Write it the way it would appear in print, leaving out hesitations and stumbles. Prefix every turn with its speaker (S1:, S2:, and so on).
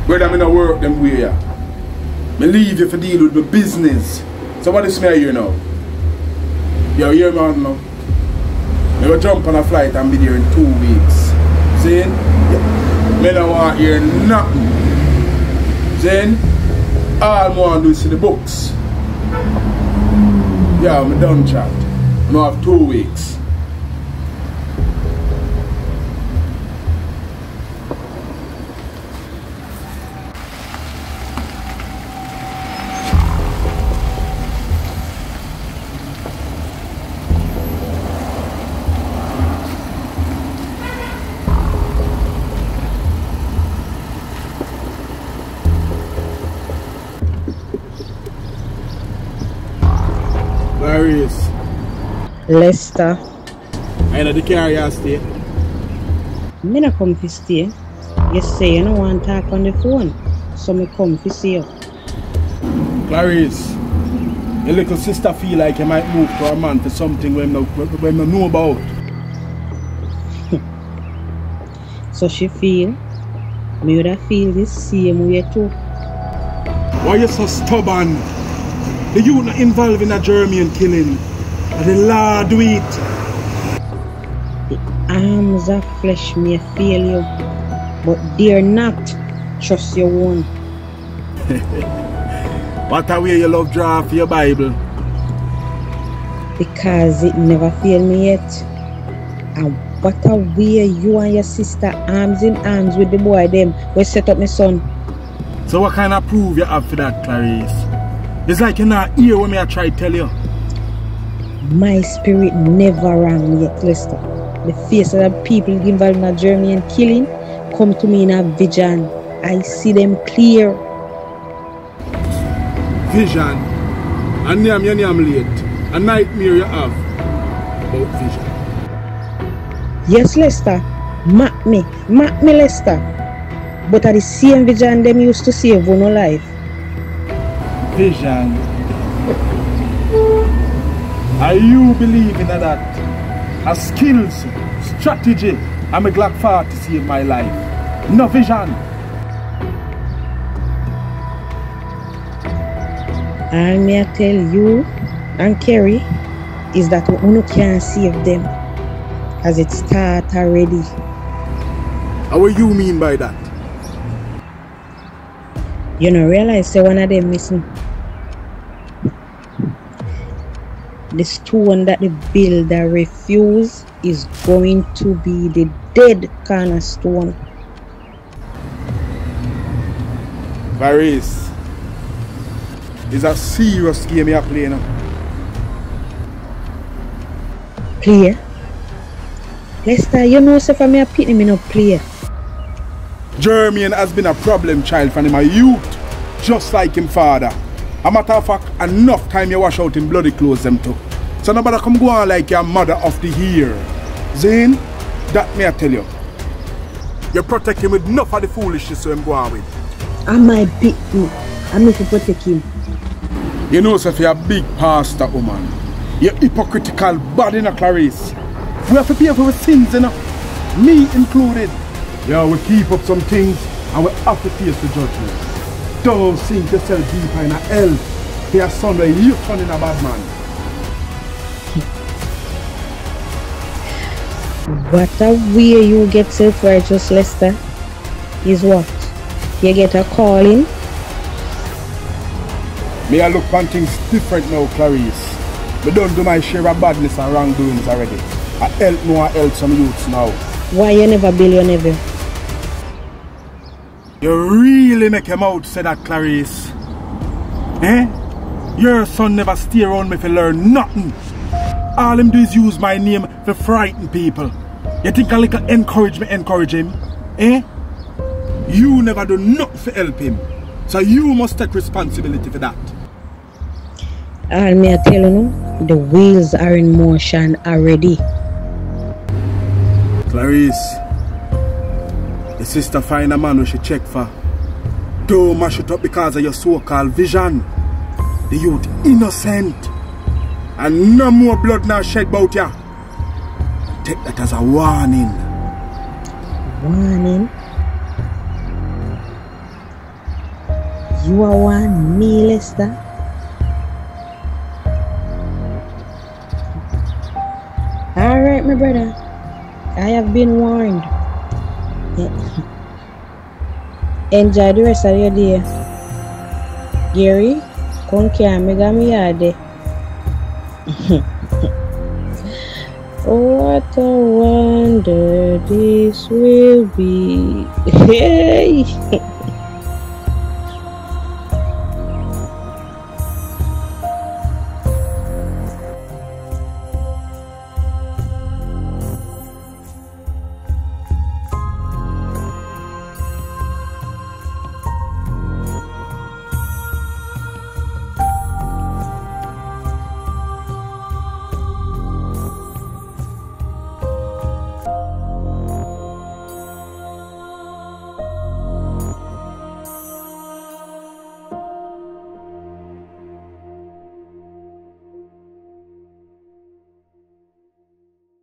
S1: Whether I'm in a work them way, I leave you to deal with the business. So what is me here now? You hear me now? I'm going to jump on a flight and be there in 2 weeks. See? I don't want to hear nothing. See? All I want to do is see the books. Yeah, I'm done chat. I now have 2 weeks.
S2: Lester.
S1: I know the car you stay.
S2: Me not come to stay. You say you don't want to talk on the phone, so me come to see you.
S1: Clarice, your little sister feel like you might move to a man for something when we know about.
S2: So she feel, me would have feel the same way too.
S1: Why you so stubborn? The youth not involved in a German killing. And the law do it.
S2: The arms of flesh may fail you, but dare not trust your own.
S1: What a way you love draw for your Bible?
S2: Because it never failed me yet. And what a way you and your sister arms in arms with the boy them will set up my son.
S1: So what kind of proof you have for that, Clarice? It's like you're not hear when I try to tell you.
S2: My spirit never rang me yet, Lester. The face of the people involved in a journey and killing come to me in a vision. I see them clear.
S1: Vision? And name your name late. A nightmare you have about vision.
S2: Yes, Lester. Mark me, Lester. But at the same vision them used to save one life.
S1: Vision? Are you believing that? A skills, strategy, I'm a glad for to save my life. No vision.
S2: And may I tell you and Kerry is that we can't save them as it start already.
S1: How what you mean by that?
S2: You don't realize one of them missing. The stone that the builder refused is going to be the dead cornerstone.
S1: Varys, it's a serious game you're playing now.
S2: Play? Lester, you know so for me a pity me no play.
S1: Jermaine has been a problem child from him a youth, just like him father. A matter of fact, enough time you wash out in bloody clothes them too. So nobody come go on like your mother of the year. Zane, that may I tell you. You protect him with enough of the foolishness so him go on with.
S2: I might beat him. I need to protect him.
S1: You know, so if you're a big pastor woman, you're hypocritical bad in a Clarice. We have to pay for our sins, you know. Me included. Yeah, we keep up some things and we have to face the judgment. Don't sink yourself deeper in a hell for your son where you're turning a bad man.
S2: What a way you get self-righteous, Lester, is what? You get a calling?
S1: May I look on things different now, Clarice. But don't do my share of badness and wrongdoings already. I help more, I help some youths now.
S2: Why you never build your nephew?
S1: You really make him out say that, Clarice. Eh? Your son never stay around me to learn nothing. All him do is use my name to frighten people. You think I like encourage him? Eh? You never do nothing to help him. So you must take responsibility for that.
S2: All me I tell you, the wheels are in motion already.
S1: Clarice, your sister find a man who she check for. Don't mash it up because of your so-called vision. The youth innocent. And no more blood now shed about ya. Take that as a warning.
S2: Warning? You are one me, Lester. Alright, my brother. I have been warned. Enjoy the rest of your day. Gary, come here, me got me yard. What a wonder this will be. Hey!